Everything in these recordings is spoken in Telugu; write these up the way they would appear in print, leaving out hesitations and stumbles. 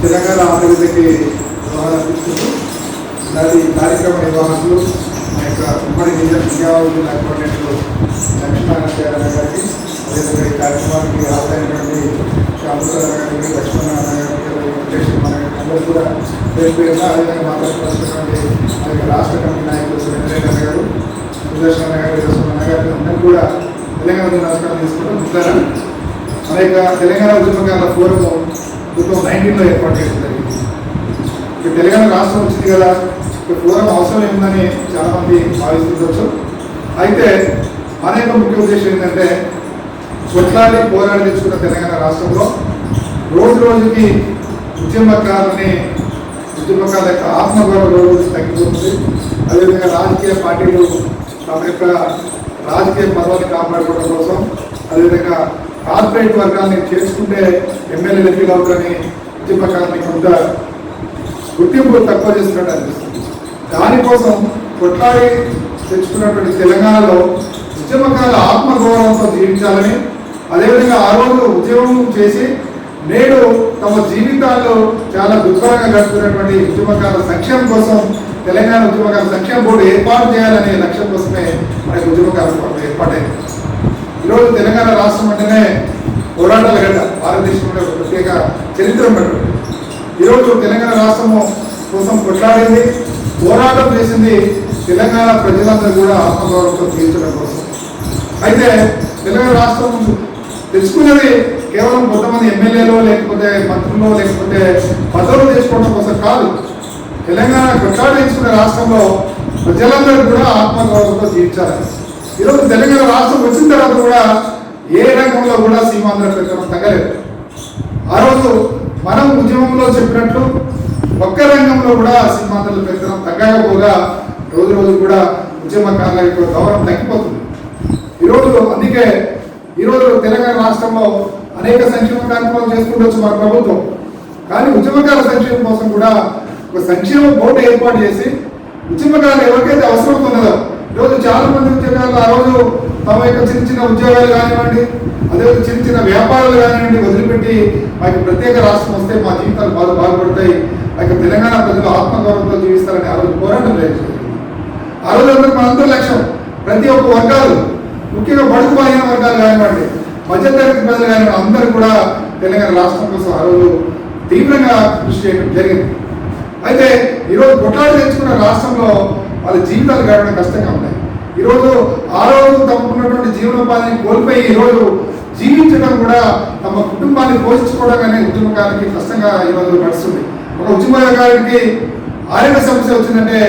తెలంగాణ అభివృద్ధికి దోహదపిస్తూ దాని కార్యక్రమ నిర్వాహకులు మా యొక్క ఉమ్మడి విద్యార్థులు అకౌంటెంట్లు లక్ష్మీనారాయణ గారికి, అదేవిధంగా ఈ కార్యక్రమానికి హాజరైనటువంటి శ్యామసుందర గారికి, లక్ష్మీనారాయణ గారికి, వెంకటేశ్వర గారికి అందరూ కూడా పేరు పేరున, అదేవిధంగా మాట్లాడుతున్నటువంటి మా యొక్క రాష్ట్ర కమిటీ నాయకులు సురేంద్ర గారు, సుదర్శన గారు, వీరస్వామి గారు అందరూ కూడా తెలంగాణ నమస్కారం తీసుకుంటాం. మన యొక్క తెలంగాణ ఉద్యమకారుల ఫోరం 2019లో ఏర్పాటు చేయడం జరిగింది. తెలంగాణ రాష్ట్రం వచ్చింది కదా, ఫోరం అవసరం ఏముందని చాలామంది భావిస్తుండొచ్చు. అయితే మన యొక్క ముఖ్య ఉద్దేశం ఏంటంటే, కొట్లాడి పోరాడి తెచ్చుకున్న తెలంగాణ రాష్ట్రంలో రోజు రోజుకి ఉద్యమకారుల యొక్క ఆత్మగౌరవ రోజు తగ్గిపోతుంది. అదేవిధంగా రాజకీయ పార్టీలు తమ యొక్క రాజకీయ పదవిని కాపాడుకోవడం కోసం, అదేవిధంగా కార్పొరేట్ వర్గాన్ని చేసుకుంటే ఎమ్మెల్యేలు ఫీల్ అవుతారని ఉద్యమకారుని కొంత గుర్తింపు తక్కువ చేస్తున్నట్టు అనిపిస్తుంది. దానికోసం కొట్లాడి తెచ్చుకున్నటువంటి తెలంగాణలో ఉద్యమకారుల ఆత్మగౌరవంతో జీవించాలని, అదేవిధంగా ఆ రోజు ఉద్యమం చేసి నేడు తమ జీవితాల్లో చాలా దుర్భరంగా గడుపుతున్నటువంటి ఉద్యమకారుల సంక్షేమం కోసం తెలంగాణ ఉద్యమకారుల సంక్షేమ బోర్డు ఏర్పాటు చేయాలనే లక్ష్యం కోసమే మనకి ఉద్యమకారుల ఏర్పాటైంది. ఈరోజు తెలంగాణ రాష్ట్రం అంటేనే పోరాటాల గడ్డ, భారతదేశంలో ప్రత్యేక చరిత్ర ఉన్నటువంటి. ఈరోజు తెలంగాణ రాష్ట్రము కోసం కొట్లాడింది, పోరాటం చేసింది తెలంగాణ ప్రజలందరూ కూడా ఆత్మగౌరవంతో తీర్చడం కోసం. అయితే తెలంగాణ రాష్ట్రం తెచ్చుకున్నది కేవలం కొంతమంది ఎమ్మెల్యేలో, లేకపోతే మంత్రులు, లేకపోతే పదవులు తెచ్చుకోవడం కోసం కాదు. తెలంగాణ కొట్లాడి తెచ్చుకున్న రాష్ట్రంలో ప్రజలందరూ కూడా ఆత్మగౌరవంతో జీవించాలి. ఈరోజు తెలంగాణ రాష్ట్రం వచ్చిన తర్వాత కూడా ఏ రంగంలో కూడా సీమాంధ్ర పెత్తనం తగ్గలేదు. ఆ రోజు మనం ఉద్యమంలో చెప్పినట్లు ఒక్క రంగంలో కూడా సీమాంధ్రల పెత్తనం తగ్గకపోగా రోజు రోజు కూడా ఉద్యమకారుల యొక్క గౌరవం తగ్గిపోతుంది. అందుకే ఈరోజు తెలంగాణ రాష్ట్రంలో అనేక సంక్షేమ కార్యక్రమాలు చేసుకుంటూ మన ప్రభుత్వం, కానీ ఉద్యమకారుల సంక్షేమం కోసం కూడా ఒక సంక్షేమ బోర్డు ఏర్పాటు చేసి ఉద్యమకారులు ఎవరికైతే అవసరం ఉన్నదో, ఈరోజు చాలా మంది ఉద్యోగాలు ఆ రోజు తమ యొక్క చిన్న చిన్న ఉద్యోగాలు కానివ్వండి, అదేవిధంగా చిన్న చిన్న వ్యాపారాలు కానివ్వండి వదిలిపెట్టి మాకు ప్రత్యేక రాష్ట్రం వస్తే మా జీవితాలు బాగుపడతాయి, ఆ యొక్క తెలంగాణ ప్రజలు ఆత్మగౌరవంతో జీవిస్తారని ఆ రోజు పోరాటం చేయాలి. ఆ రోజు అందరూ మనందరూ లక్ష్యం ప్రతి ఒక్క వర్గాలు, ముఖ్యంగా బడుగు బలహీన వర్గాలు కానివ్వండి, మధ్యతరగతి ప్రజలు కానివ్వండి, అందరూ కూడా తెలంగాణ రాష్ట్రం కోసం ఆ రోజు తీవ్రంగా కృషి చేయడం జరిగింది. అయితే ఈరోజు కొట్లాడి తెచ్చుకున్న రాష్ట్రంలో వాళ్ళ జీవితాలు గడవడం కష్టంగా ఉన్నాయి. ఈరోజు ఆ రోజు తమకున్నటువంటి జీవనోపాధిని కోల్పోయి ఈరోజు జీవించడం కూడా, తమ కుటుంబాన్ని పోషించుకోవడం అనే ఉద్యమకారులకి కష్టంగా ఈరోజు నడుస్తుంది. ఒక ఉద్యమకారుడికి ఆరోగ్య సమస్య వచ్చిందంటే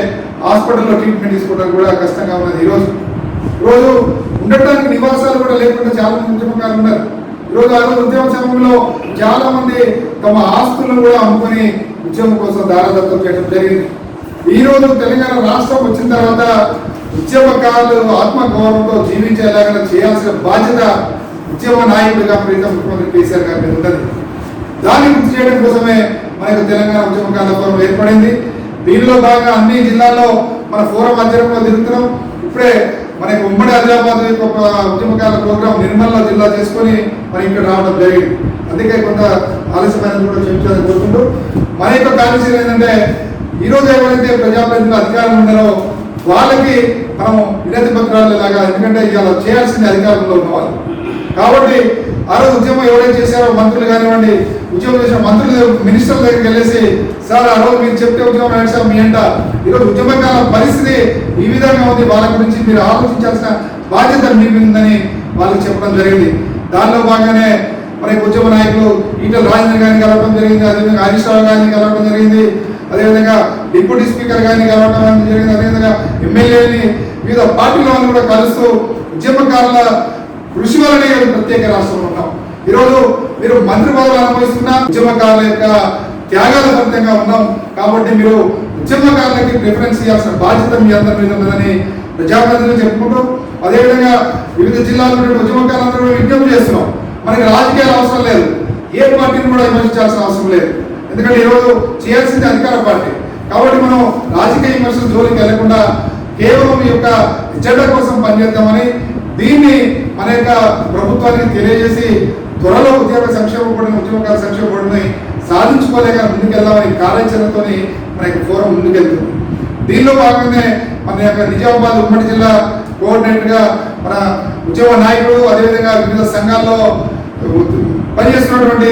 హాస్పిటల్లో ట్రీట్మెంట్ తీసుకోవడం కూడా కష్టంగా ఉన్నది. ఈరోజు ఉండటానికి నివాసాలు కూడా లేకుండా చాలా మంది ఉద్యమకారులు ఉన్నారు. ఈరోజు ఆ రోజు ఉద్యమ సమయంలో చాలా మంది తమ ఆస్తులను కూడా అమ్ముకొని ఉద్యమం కోసం దారాదత్తం చేయడం జరిగింది. ఈ రోజు తెలంగాణ రాష్ట్రం వచ్చిన తర్వాత ఉద్యమకారులు ఆత్మగౌరవంతో జీవించేలాగా చేయాల్సిన బాధ్యత ఉద్యమ నాయకుడిగా ప్రీతం ముఖ్యమంత్రి కేసీఆర్ గారి మీద ఉన్నది. దాన్ని గుర్తు చేయడం కోసమే మనకు తెలంగాణ ఉద్యమకారుల ఫోరం ఏర్పడింది. దీనిలో భాగంగా అన్ని జిల్లాల్లో మన ఫోరం ఆధ్వర్యంలో తిరుగుతున్నాం. ఇప్పుడే మనకి ఉమ్మడి ఆదిలాబాద్ యొక్క ఉద్యమకారుల ప్రోగ్రాం నిర్మల్లో జిల్లా చేసుకొని మరి ఇక్కడ రావడం జరిగింది. అందుకే కొంత ఆలస్యమైన కూడా క్షమించాలని కోరుకుంటూ, మన యొక్క కార్యక్రమం ఏంటంటే ఈరోజు ఎవరైతే ప్రజాప్రతినిధులు అధికారులు ఉన్నారో వాళ్ళకి మనము వినతి పత్రాలు లాగా, ఎందుకంటే ఇలా చేయాల్సిన అధికారంలో ఉన్నవాళ్ళు కాబట్టి ఆ రోజు ఉద్యమం ఎవరైతే చేశారో మంత్రులు కానివ్వండి, ఉద్యమం చేసిన మంత్రులు మినిస్టర్ల దగ్గరికి వెళ్ళేసి, సార్ ఆ రోజు మీరు చెప్తే ఉద్యమం నడిచాం మీ అంట, ఈరోజు ఉద్యమకాల పరిస్థితి ఈ విధంగా ఉంది, వాళ్ళ గురించి మీరు ఆలోచించాల్సిన బాధ్యత మీ ఉందని వాళ్ళకి చెప్పడం జరిగింది. దానిలో భాగంగానే మనకి ఉద్యమ నాయకులు ఈటల రాజేంద్ర గారిని కలవడం జరిగింది, అదేవిధంగా హరీష్ రావు గారిని కలవడం జరిగింది, అదేవిధంగా డిప్యూటీ స్పీకర్ గారిని కలవడం జరిగింది, అదేవిధంగా ఎమ్మెల్యేని వివిధ పార్టీల వాళ్ళు కూడా కలుస్తూ ఉద్యమకారుల కృషి వల్లనే ప్రత్యేక రాష్ట్రంలో ఉన్నాం. ఈరోజు మీరు మంత్రి పదవులు అనుభవిస్తున్న ఉద్యమకారుల యొక్క త్యాగాల ఫలితంగా ఉన్నాం. కాబట్టి మీరు ఉద్యమకారులకి ప్రిఫరెన్స్ ఇవ్వాల్సిన బాధ్యత మీ అందరి మీద ఉన్నదని ప్రజాప్రతినిధులు చెప్పుకుంటూ, అదేవిధంగా వివిధ జిల్లాల ఉద్యమకారులందరూ విజ్ఞప్తి చేస్తున్నాం. మనకి రాజకీయాలు అవసరం లేదు, ఏ పార్టీని కూడా విమర్శించాల్సిన అవసరం లేదు. ఎందుకంటే ఈరోజు చేయాల్సింది అధికార పార్టీ. కాబట్టి మనం రాజకీయ విమర్శల జోలికి వెళ్లకుండా కేవలం ఈ యొక్క ఎజెండా కోసం పనిచేద్దామని దీన్ని మన యొక్క ప్రభుత్వానికి తెలియజేసి త్వరలో ఉద్యమకాల సంక్షేమ బోర్డుని సాధించుకోలేక ముందుకెళ్దామని కార్యాచరణతో మన యొక్క ఫోరం ముందుకెళ్తుంది. దీనిలో భాగంగానే మన యొక్క నిజామాబాద్ ఉమ్మడి జిల్లా కోఆర్డినేటర్గా మన ఉద్యమ నాయకుడు, అదేవిధంగా వివిధ సంఘాల్లో పనిచేస్తున్నటువంటి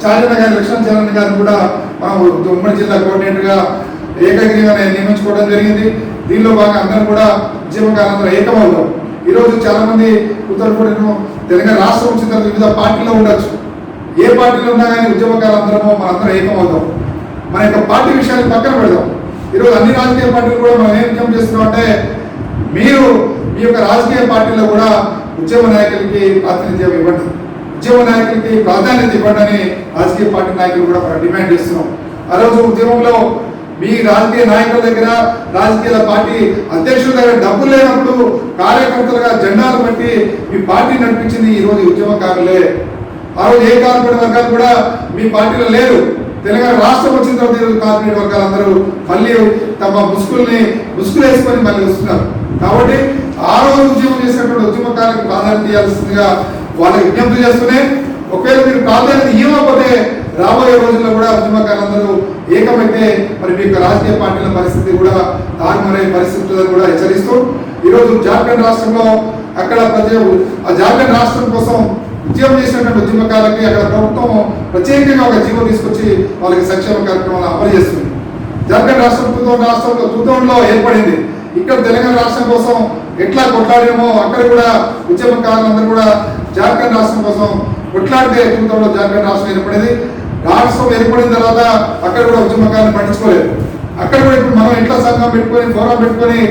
చార్జన గారి లక్ష్మణ గారిని కూడా మనం ఉమ్మడి జిల్లా కోఆర్డినేటర్గా ఏకగ్రీవంగా నియమించుకోవడం జరిగింది. దీనిలో భాగంగా అందరూ కూడా ఉద్యమకాలందరూ ఏకమవుతాం. ఈరోజు చాలా మంది ఉత్తరప్రదేశ్ తెలంగాణ రాష్ట్రం వచ్చిన తర్వాత వివిధ పార్టీలో ఉండొచ్చు. ఏ పార్టీలో ఉన్నా కానీ ఉద్యమకాలందరము మనందరం ఏకమవుతాం. మన యొక్క పార్టీ విషయాన్ని పక్కన పెడదాం. ఈరోజు అన్ని రాజకీయ పార్టీలు కూడా మనం ఏం విజయం చేస్తున్నాం అంటే, మీరు మీ యొక్క రాజకీయ పార్టీలో కూడా ఉద్యమ నాయకులకి ప్రాతినిధ్యం ఇవ్వండి, ఉద్యమ నాయకులకి ప్రాధాన్యత ఇవ్వండి అని రాజకీయ పార్టీ నాయకులు కూడా మనం డిమాండ్ చేస్తున్నాం. ఆ రోజు ఉద్యమంలో మీ రాజకీయ నాయకుల దగ్గర, రాజకీయ పార్టీ అధ్యక్షుల దగ్గర డబ్బులు లేనప్పుడు కార్యకర్తలుగా జెండాలు బట్టి మీ పార్టీ నడిపించింది ఈరోజు ఉద్యమకారులే. ఆ రోజు ఏ కార్పొరేట్ వర్గాలు కూడా మీ పార్టీలో లేరు. తెలంగాణ రాష్ట్రం వచ్చిన తర్వాత ఈరోజు కార్పొరేట్ వర్గాలు అందరూ మళ్ళీ తమ ముసుగులు వేసుకొని మళ్ళీ వస్తున్నారు. కాబట్టి ఆ రోజు ఉద్యమం చేసినటువంటి ఉద్యమకారులకు ప్రాధాన్యత ఇవ్వాల్సిందిగా వాళ్ళకి విజ్ఞప్తి చేస్తూనే, ఒకవేళ మీరు ప్రాధాన్యత ఇవ్వకపోతే రాబోయే రోజుల్లో కూడా ఉద్యమకారులందరూ ఏకమైతే మరి మీ యొక్క రాజకీయ పార్టీల పరిస్థితి కూడా తారుమారయ్యే పరిస్థితులను కూడా హెచ్చరిస్తూ, ఈరోజు జార్ఖండ్ రాష్ట్రంలో అక్కడ ఆ జార్ఖండ్ రాష్ట్రం కోసం ఉద్యమం చేసినటువంటి ఉద్యమకారులకి అక్కడ ప్రభుత్వం ప్రత్యేకంగా ఒక జీవో తీసుకొచ్చి వాళ్ళకి సంక్షేమ కార్యక్రమాలు అమలు చేస్తుంది. జార్ఖండ్ రాష్ట్రం 2000లో ఏర్పడింది. ఇక్కడ తెలంగాణ రాష్ట్రం కోసం ఎట్లా కొట్లాడినామో అక్కడ కూడా ఉద్యమకారులందరూ కూడా జార్ఖండ్ రాష్ట్రం కోసం కొట్లాడితే 2000లో జార్ఖండ్ రాష్ట్రం ఏర్పడింది. రాష్ట్రం ఏర్పడిన తర్వాత అక్కడ కూడా ఉద్యమకారులను పట్టించుకోలేదు. అక్కడ కూడా ఇప్పుడు మనం ఎట్లా సంఘం పెట్టుకొని ఫోరం పెట్టుకొని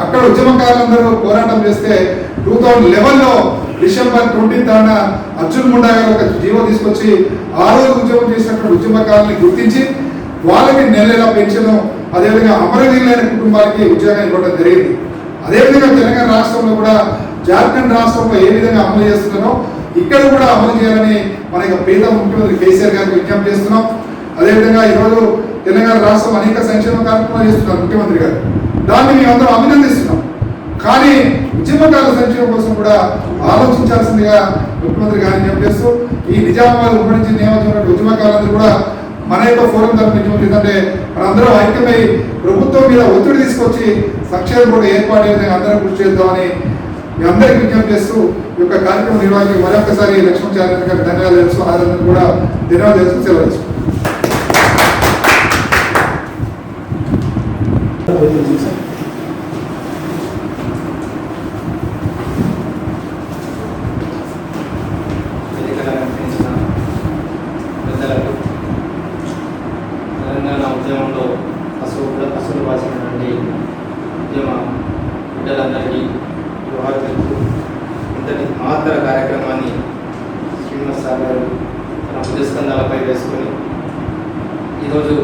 అక్కడ ఉద్యమకారులందరూ పోరాటం చేస్తే 2011లో డిసెంబర్ 20న అర్జున్ ముండా గారు ఒక జీవో తీసుకొచ్చి ఆ రోజు ఉద్యమం చేసినటువంటి ఉద్యమకారుల్ని గుర్తించి వాళ్ళకి నెల పెన్షన్, అదేవిధంగా అమరవీరులైన కుటుంబాలకి ఉద్యోగం ఇవ్వడం జరిగింది. అదేవిధంగా తెలంగాణ రాష్ట్రంలో కూడా జార్ఖండ్ రాష్ట్రంలో ఏ విధంగా అమలు చేస్తున్నారో ఇక్కడ కూడా అమలు చేయాలని మన యొక్క ప్రీతం ముఖ్యమంత్రి కేసీఆర్ గారికి విజ్ఞప్తి చేస్తున్నాం. అదేవిధంగా ఈరోజు తెలంగాణ రాష్ట్రం అనేక సంక్షేమ కార్యక్రమాలు చేస్తున్నారు ముఖ్యమంత్రి గారు, దాన్ని మేమందరం అభినందిస్తున్నాం. కానీ ఉద్యమకారుల సంక్షేమం కోసం కూడా ఆలోచించాల్సిందిగా ముఖ్యమంత్రి గారిని చెప్పేస్తూ, ఈ నిజామాబాద్ ఉమ్మడి నియోజకవర్గ ఉద్యమకారులందరూ కూడా మన యొక్క ఫోరం తరఫున ఏంటంటే మనందరం ఐక్యమై ప్రభుత్వం మీద ఒత్తిడి తీసుకొచ్చి సంక్షేమ బోర్డు ఏర్పాటు విధంగా అందరం కృషి చేద్దామని మీ అందరికీ విజ్ఞప్తి చేస్తూ ఈ యొక్క కార్యక్రమం నిర్వహించి మరొకసారి లక్ష్మణ చార్య గారికి ధన్యవాదాలు తెలుసు, ఆదరణ కూడా ధన్యవాదాలు తెలుసు, సెలవు తెలుసు. తెలంగాణ ఉద్యమంలో అసలు వాసినటువంటి ఉద్యమ బిడ్డలందరికీ జోహార్ తెలుపు. ఇంతటి మహత్తర కార్యక్రమాన్ని శ్రీనివాస్ సార్ గారు తన భుజస్కంధాలపై వేసుకొని ఈరోజు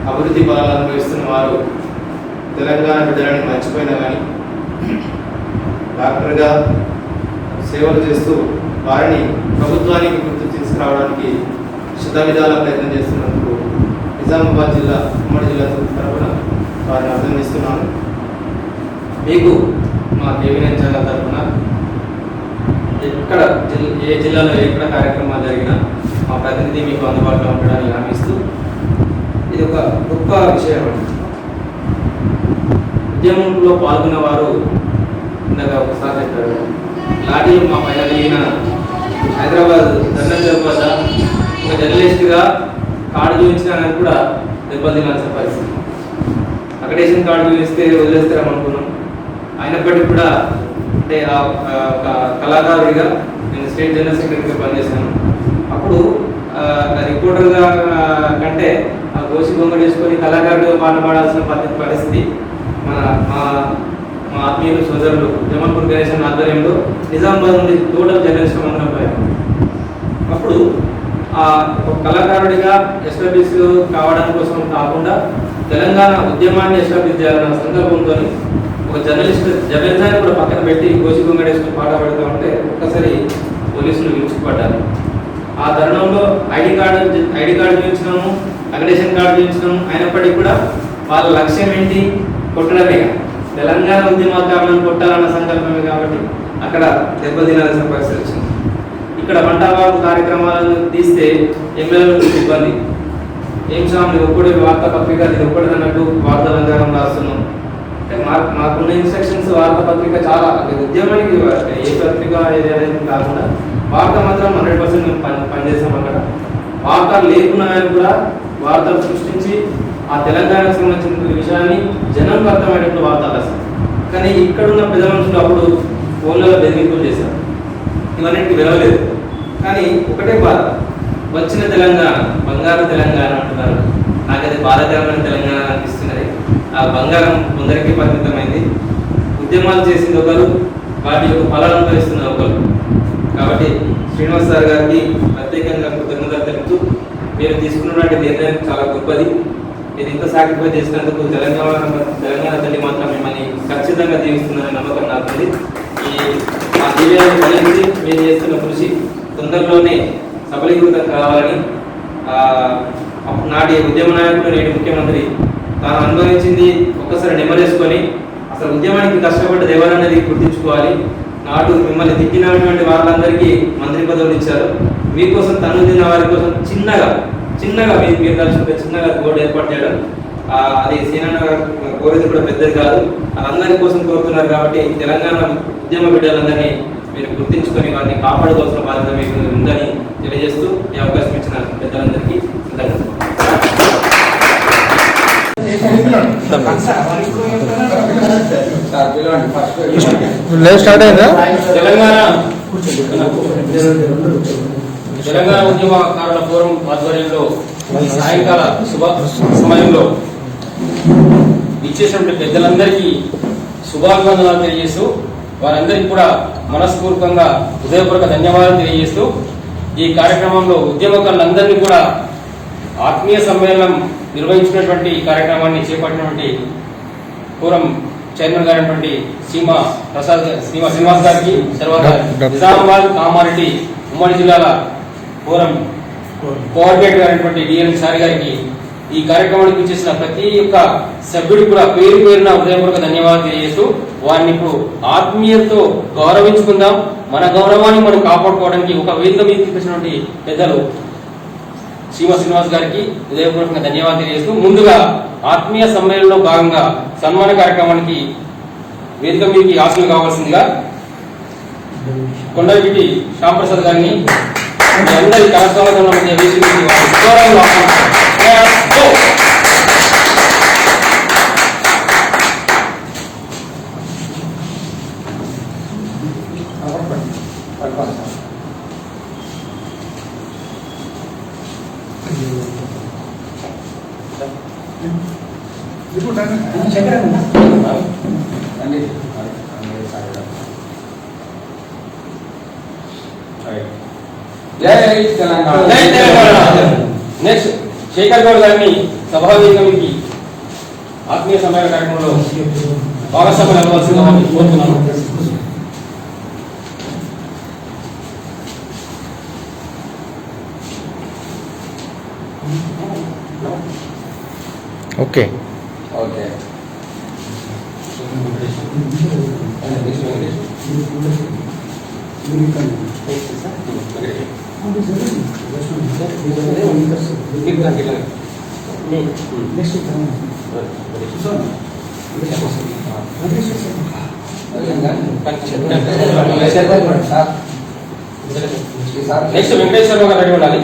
అభివృద్ధి ఫలాలు అనుభవిస్తున్న వారు తెలంగాణ బిడ్డలని మర్చిపోయినా కానీ డాక్టర్గా సేవలు చేస్తూ వారిని ప్రభుత్వానికి గుర్తు తీసుకురావడానికి శుద్ధ విధాల ప్రయత్నం చేస్తున్నందుకు నిజామాబాద్ జిల్లా ఉమ్మడి జిల్లా తరఫున వారిని అభినందిస్తున్నాను. మీకు మా కేవీఎన్ ఛానల్ తరఫున ఎక్కడ ఏ జిల్లాలో ఎక్కడ కార్యక్రమాలు జరిగినా మా ప్రతినిధి మీకు అందుబాటులో ఉండడానికి హామీ ఇస్తూ, ఇది ఒక గొప్ప విషయం అండి. ఉద్యమంలో పాల్గొన్న వారు ఇందాక ఒకసారి చెప్పారు, లాఠీలు మా పైన దిగిన హైదరాబాద్ ధర్నా వద్ద ఒక జర్నలిస్ట్గా కార్డు చూపించడానికి కూడా దెబ్బలు తినాల్సిన పరిస్థితి. అకడేషన్ కార్డు చూపిస్తే వదిలేస్తారనుకున్నాం. అయినప్పటికీ కూడా అంటే ఒక కళాకారుడిగా నేను స్టేట్ జనరల్ సెక్రటరీగా పనిచేశాను. అప్పుడు రిపోర్టర్గా కంటే ఆ గోసి బొమ్మలు వేసుకొని కళాకారుడిగా పాట పాడాల్సిన పరిస్థితి మా ఆత్మీయులు సోదరులు జమల్పూర్ గణేశన్ ఆధ్వర్యంలో నిజామాబాద్ నుండి టోటల్ జర్నలిస్ట్ అందరం పోయాము. అప్పుడు ఒక కళాకారుడిగా ఎస్టాబ్లిష్ కావడం కోసం కాకుండా తెలంగాణ ఉద్యమాన్ని ఎస్టాబ్లిష్ చేయాలన్న సందర్భంతో ఒక జర్నలిస్ట్ జబేర్దాన్ని కూడా పక్కన పెట్టి గోచి గొంగడేసుకుని పాట పెడతా ఉంటే ఒక్కసారి పోలీసులు విరుచుకుపడ్డారు. ఆ తరుణంలో ఐడి కార్డు చూపించినాము, అగ్రేషన్ కార్డు చూపించినాము. అయినప్పటికీ కూడా వాళ్ళ లక్ష్యం ఏంటి? కొట్టడమే. తెలంగాణ ఉద్యమకారులను కొట్టాలన్న సంకల్పమే కాబట్టి అక్కడ దెబ్బతినాల్సిన పరిస్థితి వచ్చింది. ఇక్కడ వంటవాగు కార్యక్రమాలను తీస్తే ఎమ్మెల్యేలకు ఇబ్బంది. ఏం సార్ ఒక్కడే వార్తాపత్రిక ఇది ఒక్కడే అన్నట్టు వార్తలందరం రాస్తున్నాం. మాకున్న ఇన్స్ట్రక్షన్స్ వార్తాపత్రిక చాలా ఉద్యమానికి ఏ పత్రిక ఏదైనా కాకుండా వార్త మాత్రం 100% మేము పనిచేస్తాం. అక్కడ వార్తలు లేకున్నా కూడా వార్తలు సృష్టించి ఆ తెలంగాణకు సంబంధించిన విషయాన్ని జనంకు అర్థమయ్యేటప్పుడు వార్తలు రాస్తాం. కానీ ఇక్కడున్న పెద్ద మనుషులు అప్పుడు ఫోన్లలో బెదిరింపులు చేశారు. ఇవన్నిటికి విలువలేదు. కానీ ఒకటే బాధ, వచ్చిన తెలంగాణ బంగారు తెలంగాణ అంటున్నారు. నాకది బాధాకరమైన తెలంగాణ అనిపిస్తున్నది. ఆ బంగారం కొందరికి పరిమితమైంది. ఉద్యమాలు చేసింది ఒకరు, వాటి యొక్క ఫలాలు అనుభవిస్తున్న ఒకరు. కాబట్టి శ్రీనివాస్ సార్ గారికి ప్రత్యేకంగా కృతజ్ఞతలు తెలుపుతూ మీరు తీసుకున్నటువంటి నిర్ణయం చాలా గొప్పది. మీరు ఇంత సాక్రిఫైస్ చేసినందుకు తెలంగాణ తల్లి మాత్రం మిమ్మల్ని ఖచ్చితంగా దీవిస్తుందనే నమ్మకం నాకుంది. ఆ దీవెనను ఫలించి మీరు చేస్తున్న కృషి తొందరలోనే సఫలీకృతం కావాలని నాటి ఉద్యమ నాయకుడు నేటి ముఖ్యమంత్రి తాను అనుభవించింది ఒక్కసారి నెమరేసుకొని అసలు ఉద్యమానికి కష్టపడ్డది ఎవరనేది గుర్తించుకోవాలి. నాటు మిమ్మల్ని తిట్టినటువంటి వాళ్ళందరికీ మంత్రి పదవులు ఇచ్చారు. మీకోసం తను తిన్న వారి కోసం చిన్నగా మీరు తలుచుకుంటే చిన్నగా బోర్డు ఏర్పాటు చేయడం, అది సీనన్న కోరేది కూడా పెద్దది కాదు. వాళ్ళందరి కోసం కోరుతున్నారు. కాబట్టి తెలంగాణ ఉద్యమ బిడ్డలందరినీ మీరు గుర్తించుకొని వారిని కాపాడుకోవాల్సిన బాధ్యత మీకు ఉందని తెలియజేస్తూ ఈ అవకాశం ఇచ్చిన పెద్దలందరికీ తెలంగాణ ఉద్యమకారుల ఫోరం ఆధ్వర్యంలో సాయంకాల శుభ సమయంలో ఇచ్చేసినటువంటి పెద్దలందరికీ శుభాభివందనాలు తెలియజేస్తూ వారందరికీ కూడా మనస్ఫూర్తికంగా హృదయపూర్వక ధన్యవాదాలు తెలియజేస్తూ ఈ కార్యక్రమంలో ఉద్యమకారులందరినీ కూడా ఆత్మీయ సమ్మేళనం నిర్వహించినటువంటి ఈ కార్యక్రమాన్ని చేపట్టినటువంటి ఫోరం చైర్మన్ గారైనటువంటి సీమ శ్రీనివాస్ గారికి, తర్వాత నిజామాబాద్ కామారెడ్డి ఉమ్మడి జిల్లాల ఫోరం కోఆర్డినేటర్ అయినటువంటి డిఎన్ సారి గారికి, ఈ కార్యక్రమానికి చేసిన ప్రతి ఒక్క సభ్యుడికి కూడా పేరు పేరున హృదయపూర్వక ధన్యవాదాలు తెలియజేస్తూ వారిని ఇప్పుడు ఆత్మీయతతో గౌరవించుకుందాం. మన గౌరవాన్ని మనం కాపాడుకోవడానికి ఒక వేదిక మీద తీసుకొచ్చినటువంటి పెద్దలు శ్రీనివాస్ గారికి హృదయపూర్వకంగా ధన్యవాదాలు తెలియజేస్తూ ముందుగా ఆత్మీయ సమ్మేళనంలో భాగంగా సన్మాన కార్యక్రమానికి వేదిక మీదకి ఆశలు కావాల్సిందిగా కొండవిటి శ్యాంప్రసాద్ గారిని అందరి కళాశాల మధ్య వేదిక నెక్స్ట్ శేఖర్ గౌడ్ గారిని సభావేదికకి ఆత్మీయ సమ్మేళన కార్యక్రమంలో భాగస్వామ్యం అవ్వాల్సిందిగా కోరుతున్నాను. ఓకే ఓకే నెక్స్ట్ వెంకటేశ్వర గారు రెడీ ఉండాలి.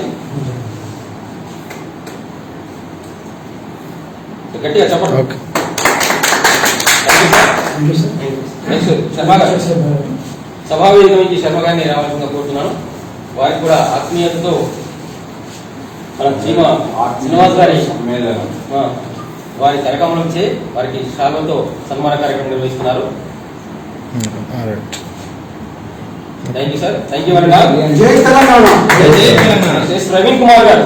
గట్టిగా చెప్పండి. నెక్స్ట్ శర్మ గారు సభావేదిక నుంచి శర్మ గారిని రావాల్సిందిగా కోరుతున్నాను. వారికి కూడా ఆత్మీయతతో మన శ్రీనివాస్ గారి వారి కార్యక్రమం నుంచి వారికి శాలువతో సన్మాన కార్యక్రమం నిర్వహిస్తున్నారు. Thank you sir, thank you very much. జై తెలంగాణ. జై తెలంగాణ. ఎస్ ప్రవీణ్ కుమార్ గారు,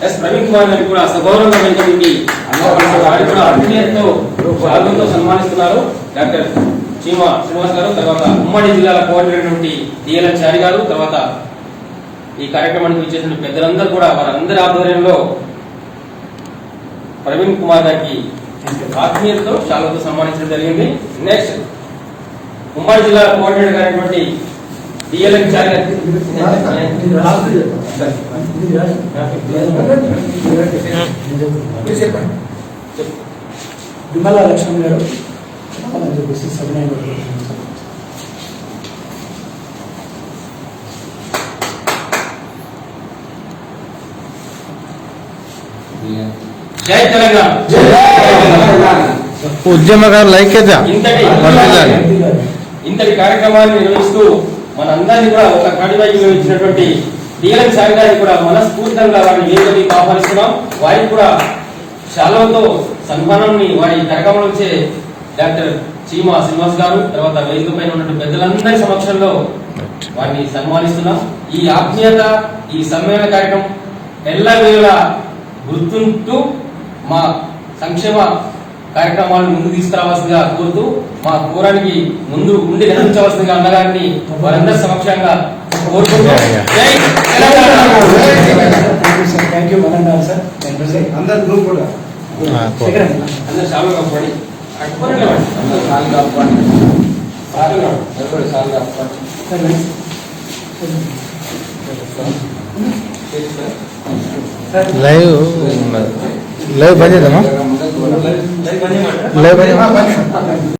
ఎస్ ప్రవీణ్ కుమార్ గారికి కూడా సగౌరవంగా వెంకటించి వారి కూడా ఆత్మీయతతో శాలువాతో సన్మానిస్తున్నారు డాక్టర్ చీమా శ్రీనివాస్ గారు. తర్వాత ఉమ్మడి జిల్లాల కోఆర్డినేటర్ డిఎల్ఎన్ చారి గారు. తర్వాత ఈ కార్యక్రమానికి విచ్చేసిన పెద్దలందరూ కూడా వారందరి ఆధ్వర్యంలో ప్రవీణ్ కుమార్ గారికి ఆత్మీయతతో శాలువాతో సన్మానించడం జరిగింది. నెక్స్ట్ ఉమ్మడి జిల్లా కోఆర్డినేటర్ గారైనటువంటి డిఎల్ఎన్ చారి గారు. విమల లక్ష్మణ్ గారు చెప్పాలని చెప్పేసి సవినయం కోరుకుంటున్నాను. జై తెలంగాణ. ఉద్యమకారుల ఐక్యత వర్ధిల్లాలి. ఇంతటి కార్యక్రమాన్ని నిర్వహిస్తూ మనందరినీ కూడా ఒక కడివై నిర్వహించినటువంటి డిఎల్ఎన్ సాయి గారిని కూడా మనస్ఫూర్తిగా వారిని వేదికకి ఆహ్వానిస్తున్నాం. వారికి కూడా శాలువాతో సన్మానాన్ని వారి కార్యక్రమం నుంచే డాక్టర్ చీమా శ్రీనివాస్ గారు తర్వాత వేదిక పైన ఉన్నటువంటి పెద్దలందరి సమక్షంలో వారిని సన్మానిస్తున్నాం. ఈ ఆత్మీయత, ఈ సమ్మేళన కార్యక్రమం ఎల్లవేళ గుర్తుంటూ మా సంక్షేమ కార్యక్రమాలను ముందు తీసుకురావాల్సిందిగా కోరుతూ మా పోరానికి ముందు ఉండి నడిపించవలసిందిగా అన్నగారిని వారందరి సమక్షంగా కోరుకుంటూ జై తెలంగాణ. థ్యాంక్ యూ మనండి సార్. అందరు గ్రూప్ కూడా అందరూ చాలా కప్పండి. లైవ్ లైవ్ బంద్ చేద్దామా? లైవ్ బంద్